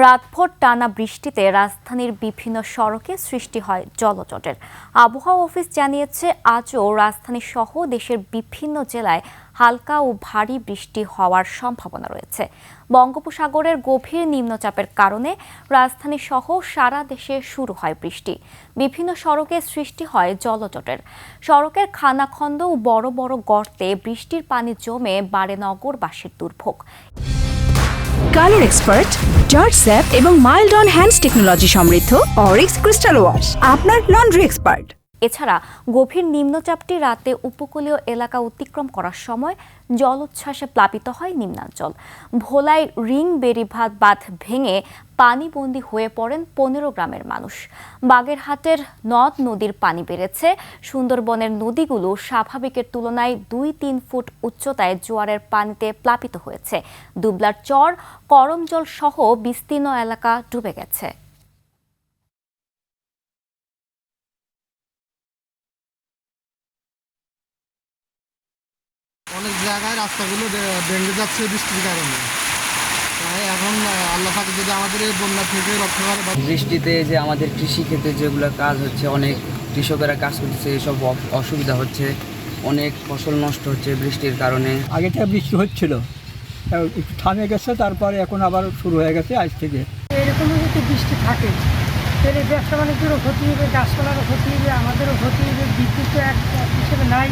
রাতভর টানা বৃষ্টিতে রাজধানীর বিভিন্ন সড়কে সৃষ্টি হয় জলজটের। আবহাওয়া অফিস জানিয়েছে, আজও রাজধানী সহ দেশের বিভিন্ন জেলায় হালকা ও ভারী বৃষ্টি হওয়ার সম্ভাবনা রয়েছে। বঙ্গোপসাগরের গভীর নিম্নচাপের কারণে রাজধানী সহ সারা দেশে শুরু হয় বৃষ্টি। বিভিন্ন সড়কে সৃষ্টি হয় জলজটের। সড়কের খানাখন্দ ও বড় বড় গর্তে বৃষ্টির পানি জমে বাড়ে নগরবাসীর দুর্ভোগ। কালার এক্সপার্ট, জর্জ স্যাপ এবং মাইল্ড অন হ্যান্ডস টেকনোলজি সমৃদ্ধ অরিক্স ক্রিস্টাল ওয়াশ আপনার লন্ড্রি এক্সপার্ট। এছাড়া গভীর নিম্নচাপটি রাতে উপকূলীয় এলাকা অতিক্রম করার সময় জলোচ্ছ্বাসে প্লাবিত হয় নিম্নাঞ্চল। ভোলায় রিং বেড়িবাঁধ বাঁধ ভেঙে পানিবন্দী হয়ে পড়েন 15 গ্রামের মানুষ। বাগেরহাটের নদ নদীর পানি বেড়েছে। সুন্দরবনের নদীগুলো স্বাভাবিকের তুলনায় 2-3 ফুট উচ্চতায় জোয়ারের পানিতে প্লাবিত হয়েছে। দুবলার চর, করমজল সহ বিস্তীর্ণ এলাকা ডুবে গেছে। অনেক জায়গায় রাস্তাগুলো ভেঙে যাচ্ছে বৃষ্টির কারণে। তাই এখন আল্লাহ পাক যদি আমাদের এই বন্যা থেকে রক্ষা করে। বৃষ্টিতে যে আমাদের কৃষিক্ষেত্রে যেগুলো কাজ হচ্ছে, অনেক কৃষকেরা কাজ করছে, সব অসুবিধা হচ্ছে, অনেক ফসল নষ্ট হচ্ছে বৃষ্টির কারণে। আগে থেকে বৃষ্টি হচ্ছিল, একটু থামে গেছে, তারপরে এখন আবার শুরু হয়ে গেছে আজ থেকে। এরকম যদি বৃষ্টি থাকে তাহলে ব্যবসা বাণিজ্যেরও ক্ষতি হবে, গাছপালারও ক্ষতি হবে, আমাদেরও ক্ষতি হবে, বিদ্যুৎ তো এক হিসেবে নাই।